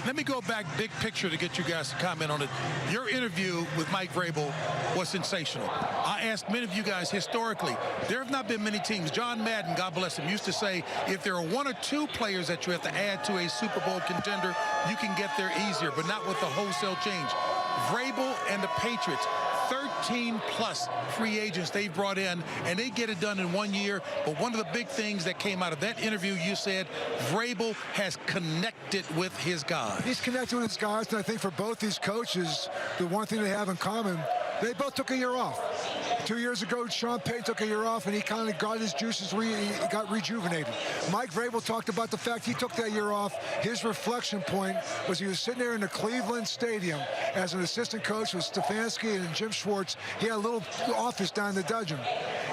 Let me go back big picture to get you guys to comment on it. Your interview with Mike Vrabel was sensational. I asked many of you guys historically, there have not been many teams. John Madden, God bless him, used to say if there are one or two players that you have to add to a Super Bowl contender, you can get there easier, but not with the wholesale change. Vrabel and the Patriots, 13-plus free agents they've brought in, and they get it done in 1 year. But one of the big things that came out of that interview, you said Vrabel has connected with his guys. He's connected with his guys, and I think for both these coaches, the one thing they have in common, they both took a year off. 2 years ago, Sean Payton took a year off, and he kind of got his juices, got rejuvenated. Mike Vrabel talked about the fact he took that year off. His reflection point was he was sitting there in the Cleveland Stadium as an assistant coach with Stefanski and Jim Schwartz. He had a little office down in the dungeon.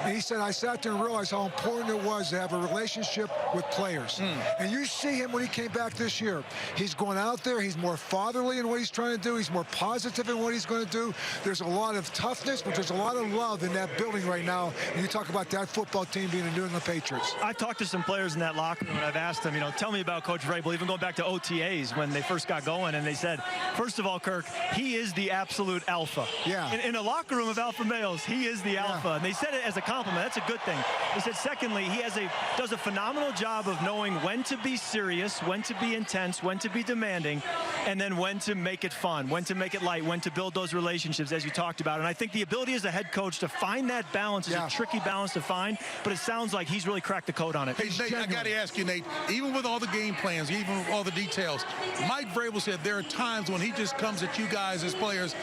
And he said, I sat there and realized how important it was to have a relationship with players. And you see him when he came back this year. He's going out there. He's more fatherly in what he's trying to do. He's more positive in what he's going to do. There's a lot of toughness, but there's a lot of love in that building right now. And you talk about that football team being the New England Patriots. I've talked to some players in that locker room, and I've asked them, tell me about Coach Vrabel, even going back to OTAs when they first got going. And they said, first of all, Kirk, he is the absolute alpha. Yeah. In a locker room of alpha males, he is the alpha. And they said it as a compliment. That's a good thing. They said, secondly, he does a phenomenal job of knowing when to be serious, when to be intense, when to be demanding, and then when to make it fun, when to make it light, when to build those relationships, as you talked about. And I think the ability as a head coach to find that balance is a tricky balance to find, but it sounds like he's really cracked the code on it. Hey, Nate, I got to ask you, Nate, even with all the game plans, even with all the details, Mike Vrabel said there are times when he just comes at you guys as players,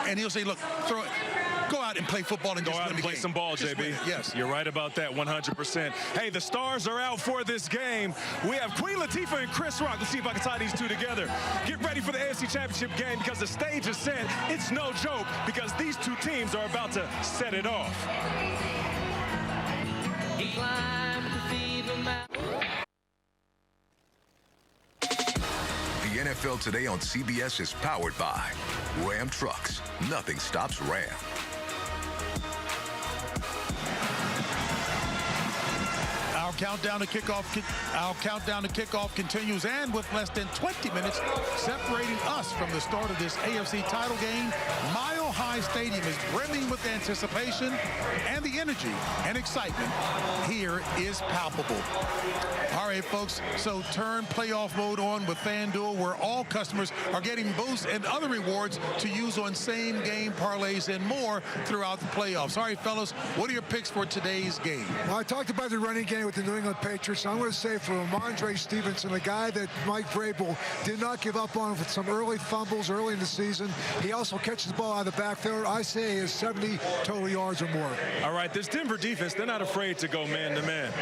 and he'll say, look, go out and play football and just win the play game. some ball, JB. Yes. You're right about that, 100%. Hey, the stars are out for this game. We have Queen Latifah and Chris Rock. Let's see if I can tie these two together. Get ready for the AFC Championship game because the stage is set. It's no joke because these two teams are about to set it off. The NFL Today on CBS is powered by Ram Trucks. Nothing stops Ram. Our countdown to kickoff continues, and with less than 20 minutes separating us from the start of this AFC title game, Mile High Stadium is brimming with anticipation, and the energy and excitement here is palpable. All right, folks, so turn playoff mode on with FanDuel, where all customers are getting boosts and other rewards to use on same-game parlays and more throughout the playoffs. All right, fellas, what are your picks for today's game? Well, I talked about the running game with the New England Patriots. I'm going to say for Ramondre Stevenson, a guy that Mike Vrabel did not give up on with some early fumbles early in the season. He also catches the ball out of the backfield. I say he has 70 total yards or more. All right, this Denver defense, they're not afraid to go man-to-man.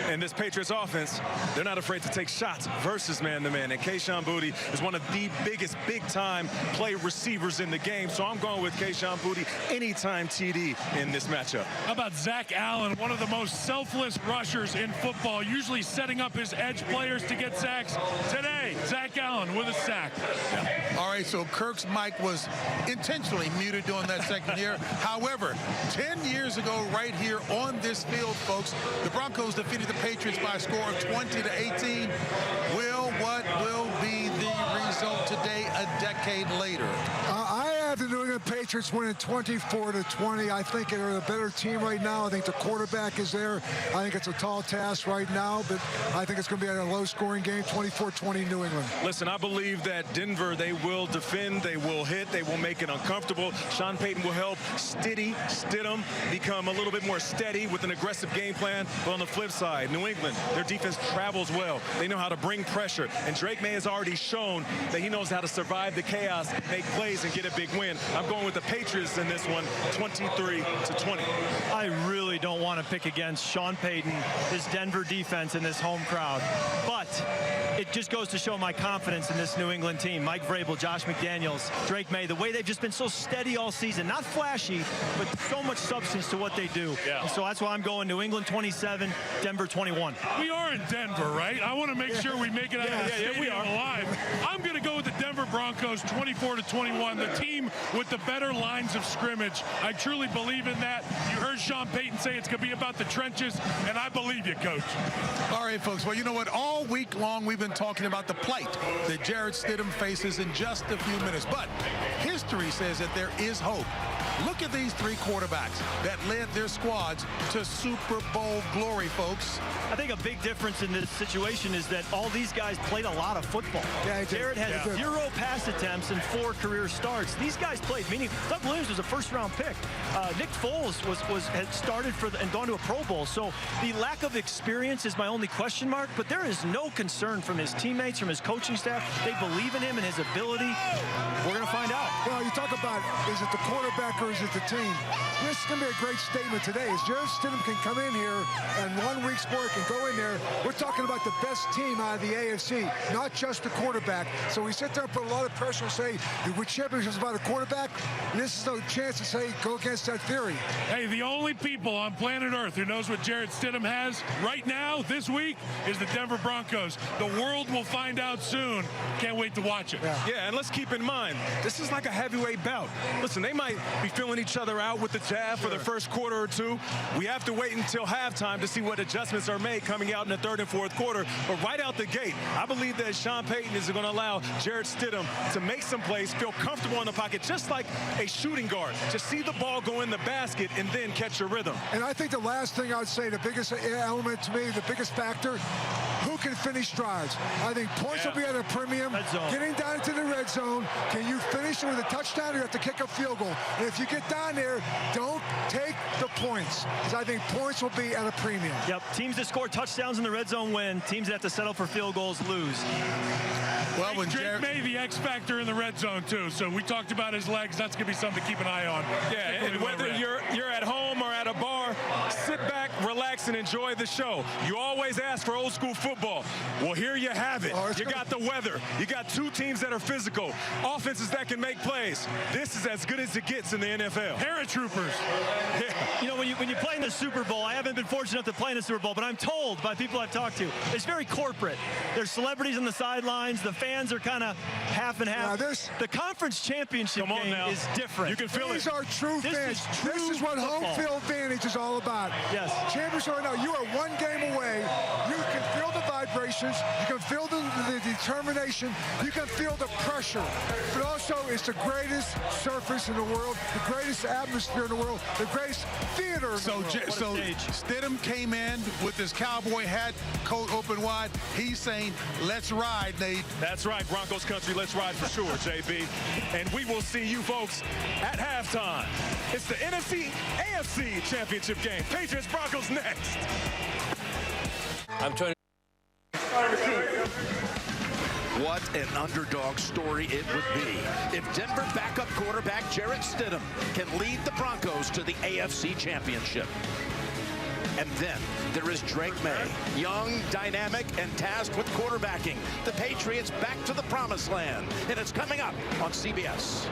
And this Patriots offense, they're not afraid to take shots versus man-to-man. And Kayshon Boutte is one of the biggest big-time play receivers in the game. So I'm going with Kayshon Boutte anytime TD in this matchup. How about Zach Allen, one of the most selfless rushers players in football, usually setting up his edge players to get sacks. Today, Zach Allen with a sack. All right, so Kirk's mic was intentionally muted during that second year. However, 10 years ago, right here on this field, folks, the Broncos defeated the Patriots by a score of 20-18. What will be the result today, a decade later? I have the New England Patriots winning 24-20. I think they're the better team right now. I think the quarterback is there. I think it's a tall task right now, but I think it's going to be a low-scoring game, 24-20 New England. Listen, I believe that Denver, they will defend, they will hit, they will make it uncomfortable. Sean Payton will help Stidham become a little bit more steady with an aggressive game plan. But on the flip side, New England, their defense travels well. They know how to bring pressure. And Drake May has already shown that he knows how to survive the chaos, make plays, and get a big win. I'm going with the Patriots in this one, 23-20. I really don't want to pick against Sean Payton, his Denver defense, and this home crowd. But it just goes to show my confidence in this New England team. Mike Vrabel, Josh McDaniels, Drake May, the way they've just been so steady all season. Not flashy, but so much substance to what they do. Yeah. And so that's why I'm going New England 27, Denver 21. We are in Denver, right? I want to make sure we make it out of the stadium alive. I'm going to go with the Denver Broncos 24-21, the team with the better lines of scrimmage. I truly believe in that. You heard Sean Payton say it's going to be about the trenches, and I believe you, Coach. All right, folks. Well, you know what? All week long, we've been talking about the plight that Jarrett Stidham faces in just a few minutes. But history says that there is hope. Look at these three quarterbacks that led their squads to Super Bowl glory, folks. I think a big difference in this situation is that all these guys played a lot of football. Yeah, Jarrett had 0 pass attempts and 4 career starts. These guys played, meaning Doug Williams was a first-round pick. Nick Foles had started and gone to a Pro Bowl. So the lack of experience is my only question mark, but there is no concern from his teammates, from his coaching staff. They believe in him and his ability. We're going to find out. Well, you talk about, is it the quarterback or is it the team? This is going to be a great statement today. As Jarrett Stidham can come in here and 1 week's work and go in there, we're talking about the best team out of the AFC, not just the quarterback. So we sit there and put a lot of pressure and say, the championship is about a quarterback. This is no chance to say, go against that theory. Hey, the only people on planet Earth who knows what Jarrett Stidham has right now, this week, is the Denver Broncos. The world will find out soon. Can't wait to watch it. Yeah, and let's keep in mind, this is like a heavyweight bout. Listen, they might be feeling each other out with the jab for the first quarter or two. We have to wait until halftime to see what adjustments are made coming out in the third and fourth quarter. But right out the gate, I believe that Sean Payton is going to allow Jarrett Stidham to make some plays, feel comfortable in the pocket, just like a shooting guard. Just see the ball go in the basket and then catch your rhythm. And I think the last thing I would say, the biggest element to me, the biggest factor, who can finish drives? I think points will be at a premium. Getting down into the red zone, can you finish it with a touchdown or you have to kick a field goal? And if you get down there, don't take the points, because I think points will be at a premium. Yep, teams that score touchdowns in the red zone win. Teams that have to settle for field goals lose. Well, when Drake May, the X factor in the red zone too. So we talked about his legs. That's going to be something to keep an eye on. Yeah, and whether you're at home or at a bar, sit back, relax, and enjoy the show. You always ask for old school football. Well, here you have it. You got the weather. You got two teams that are physical, offenses that can make plays. This is as good as it gets in the NFL. Paratroopers. Yeah. You know, when you play in the Super Bowl, I haven't been fortunate enough to play in the Super Bowl, but I'm told by people I've talked to, it's very corporate. There's celebrities on the sidelines. The fans are kind of half and half. The conference championship game is different. You can feel These are true fans. This is what home field advantage is all about. Yes. Championship right now, you are one game away. You can feel the vibrations. You can feel the determination. You can feel the pressure. But also, it's the greatest surface in the world, the greatest atmosphere in the world, the greatest theater in the world. So Stidham came in with his cowboy hat, coat open wide. He's saying, let's ride, Nate. That's right, Broncos country, let's ride for sure, JB. And we will see you folks at halftime. It's the NFC-AFC championship game. Patriots Broncos next. I'm trying to... What an underdog story it would be if Denver backup quarterback Jarrett Stidham can lead the Broncos to the AFC Championship. And then there is Drake May, young, dynamic, and tasked with quarterbacking the Patriots back to the promised land. And it's coming up on CBS.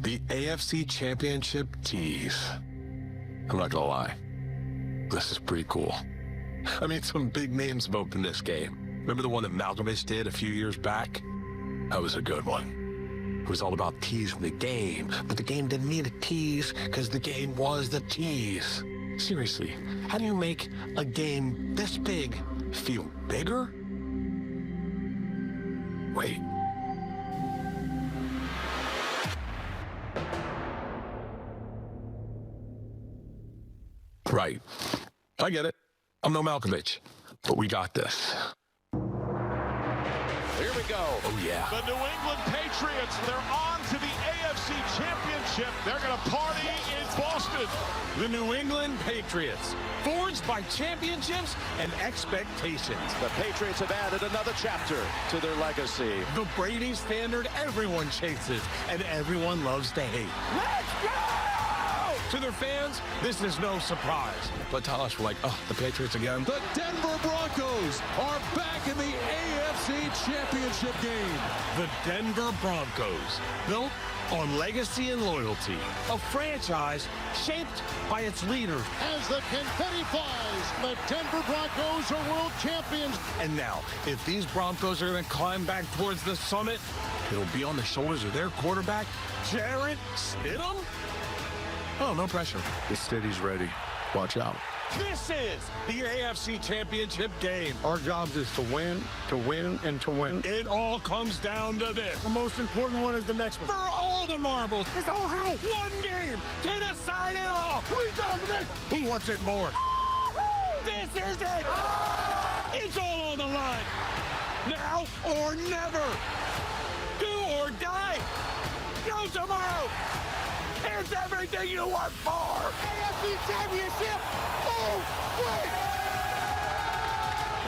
The AFC Championship tease. I'm not gonna lie, this is pretty cool. I mean, some big names have opened this game. Remember the one that Malkovich did a few years back? That was a good one. It was all about teasing the game, but the game didn't need a tease because the game was the tease. Seriously, how do you make a game this big feel bigger? Wait. Right. I get it. I'm no Malkovich, but we got this. Here we go. Oh, yeah. The New England Patriots, they're on to the AFC Championship. They're going to party in Boston. The New England Patriots, forged by championships and expectations. The Patriots have added another chapter to their legacy. The Brady standard everyone chases and everyone loves to hate. Let's go! To their fans, this is no surprise. But tell us, we're like, oh, the Patriots again? The Denver Broncos are back in the AFC Championship game. The Denver Broncos, built on legacy and loyalty. A franchise shaped by its leaders. As the confetti flies, the Denver Broncos are world champions. And now, if these Broncos are going to climb back towards the summit, it'll be on the shoulders of their quarterback, Jarrett Stidham. Oh, no pressure. The city's ready. Watch out. This is the AFC Championship game. Our job is to win, and to win. It all comes down to this. The most important one is the next one. For all the marbles, it's all right. One game to decide it all. We done this. Who wants it more? This is it. It's all on the line. Now or never. Do or die. No tomorrow. It's everything you work for! AFC Championship! Oh, wait!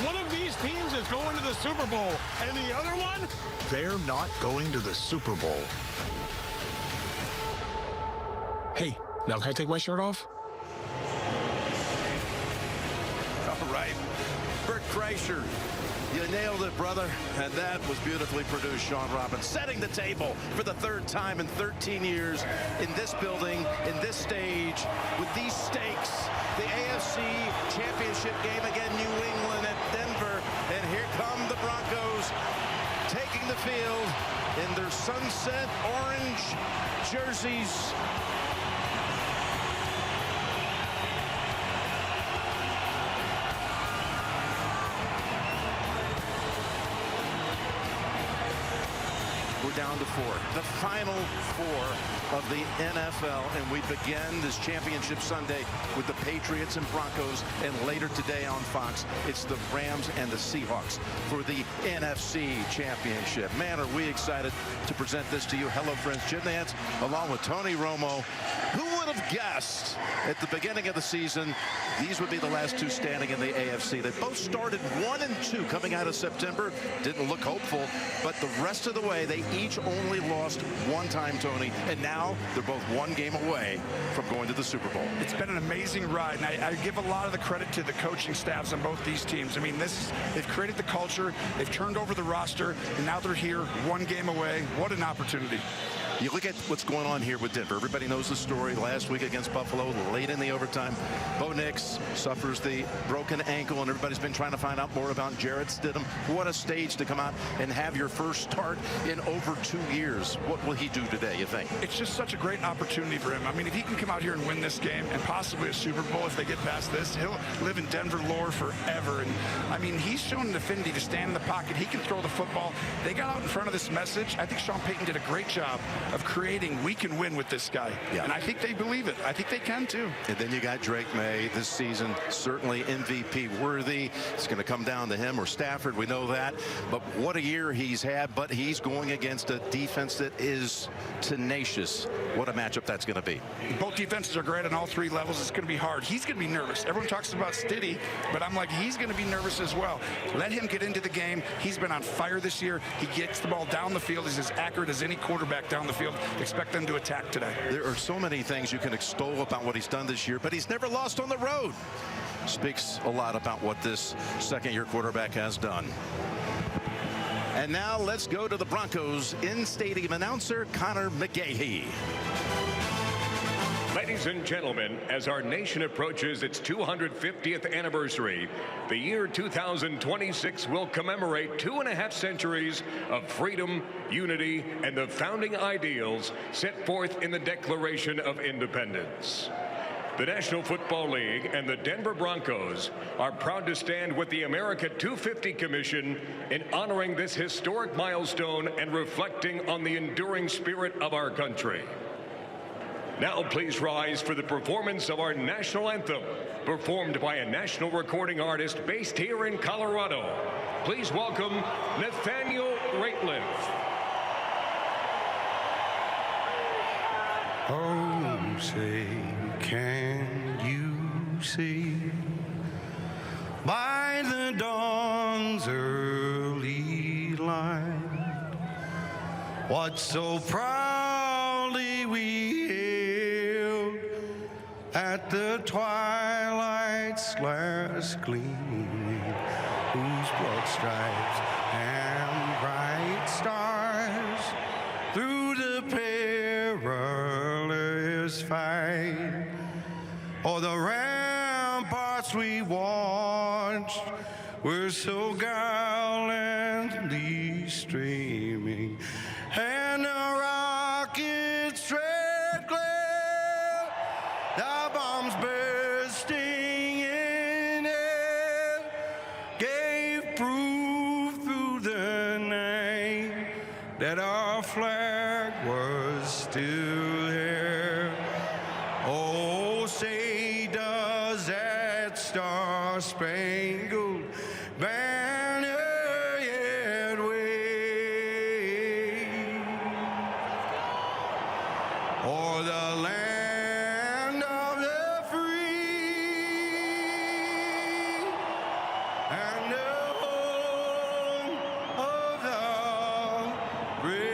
One of these teams is going to the Super Bowl, and the other one, they're not going to the Super Bowl. Hey, now can I take my shirt off? All right. Bert Kreischer, you nailed it, brother. And that was beautifully produced, Sean Robbins. Setting the table for the third time in 13 years in this building, in this stage, with these stakes. The AFC Championship game again, New England at Denver. And here come the Broncos taking the field in their sunset orange jerseys. We're down to four, the final four of the NFL, and we begin this championship Sunday with the Patriots and Broncos, and later today on Fox, it's the Rams and the Seahawks for the NFC Championship. Man, are we excited to present this to you. Hello, friends. Jim Nantz, along with Tony Romo. Who would have guessed at the beginning of the season these would be the last two standing in the AFC? They both started 1-2 coming out of September. Didn't look hopeful, but the rest of the way, they each only lost one time, Tony, and now they're both one game away from going to the Super Bowl. It's been an amazing ride, and I give a lot of the credit to the coaching staffs on both these teams. I mean, they've created the culture, they've turned over the roster, and now they're here one game away. What an opportunity. You look at what's going on here with Denver. Everybody knows the story last week against Buffalo, late in the overtime. Bo Nix suffers the broken ankle, and everybody's been trying to find out more about Jarrett Stidham. What a stage to come out and have your first start in over 2 years. What will he do today, you think? It's just such a great opportunity for him. I mean, if he can come out here and win this game and possibly a Super Bowl if they get past this, he'll live in Denver lore forever. And, I mean, he's shown an affinity to stand in the pocket. He can throw the football. They got out in front of this message. I think Sean Payton did a great job of creating, we can win with this guy. Yeah. And I think they believe it. I think they can too. And then you got Drake May this season, certainly MVP worthy. It's going to come down to him or Stafford. We know that. But what a year he's had. But he's going against a defense that is tenacious. What a matchup that's going to be. Both defenses are great on all three levels. It's going to be hard. He's going to be nervous. Everyone talks about Stiddy, but I'm like, he's going to be nervous as well. Let him get into the game. He's been on fire this year. He gets the ball down the field. He's as accurate as any quarterback down the field. Expect them to attack today. There are so many things you can extol about what he's done this year, but he's never lost on the road. Speaks a lot about what this second-year quarterback has done. And now let's go to the Broncos in-stadium announcer, Connor McGahee. Ladies and gentlemen, as our nation approaches its 250th anniversary, the year 2026 will commemorate 2.5 centuries of freedom, unity, and the founding ideals set forth in the Declaration of Independence. The National Football League and the Denver Broncos are proud to stand with the America 250 Commission in honoring this historic milestone and reflecting on the enduring spirit of our country. Now please rise for the performance of our national anthem, performed by a national recording artist based here in Colorado. Please welcome Nathaniel Rateliff. Oh, say, can you see by the dawn's early light what so proudly we hailed at the twilight's last gleaming, whose broad stripes and bright stars through the perilous fight, o'er the ramparts we watched were so gallantly streaming, and the rockets red glare, the bombs bursting in air, gave proof through the night that our flag was still there. Oh, say does that star-spangled banner yet wave o'er the land of the free and the home of the brave?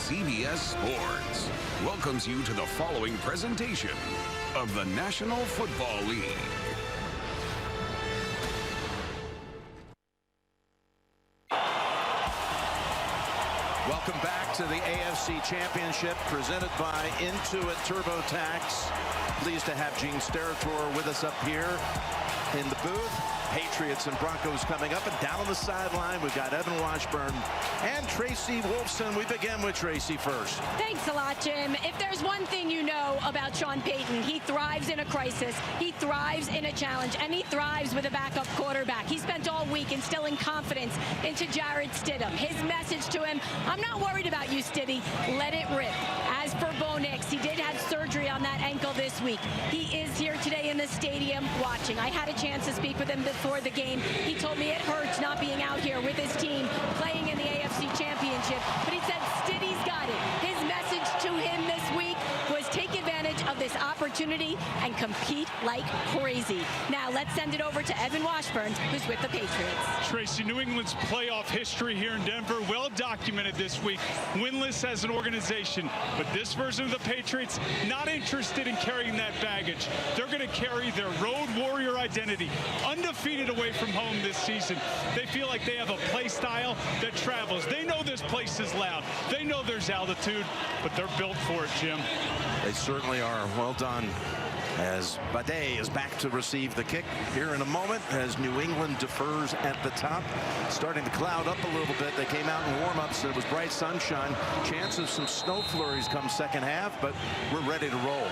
CBS Sports welcomes you to the following presentation of the National Football League. Welcome back to the AFC Championship presented by Intuit TurboTax. Pleased to have Gene Steratore with us up here in the booth. Patriots and Broncos coming up, and down on the sideline we've got Evan Washburn and Tracy Wolfson. We begin with Tracy first. Thanks a lot, Jim. If there's one thing you know about Sean Payton, he thrives in a crisis, he thrives in a challenge, and he thrives with a backup quarterback. He spent all week instilling confidence into Jarrett Stidham. His message to him, I'm not worried about you, Stiddy. Let it rip. As for Bo Nix, he did have surgery on that ankle this week. He is here today in the stadium watching. I had a chance to speak with him before the game. He told me it hurts not being out here with his team playing in the AFC Championship, but he said Stiddy's got it. His message to him this week was take advantage of this opportunity and compete like crazy. Now let's send it over to Evan Washburn, who's with the Patriots. Tracy, New England's playoff history here in Denver, well documented this week. Winless as an organization, but this version of the Patriots not interested in carrying that baggage. They're going to carry their road warrior identity, undefeated away from home this season. They feel like they have a play style that travels. They know this place is loud. They know there's altitude, but they're built for it, Jim. They certainly are. Well done. As Bade is back to receive the kick here in a moment as New England defers at the top. Starting to cloud up a little bit. They came out in warm-ups. It was bright sunshine. Chance of some snow flurries come second half, but we're ready to roll.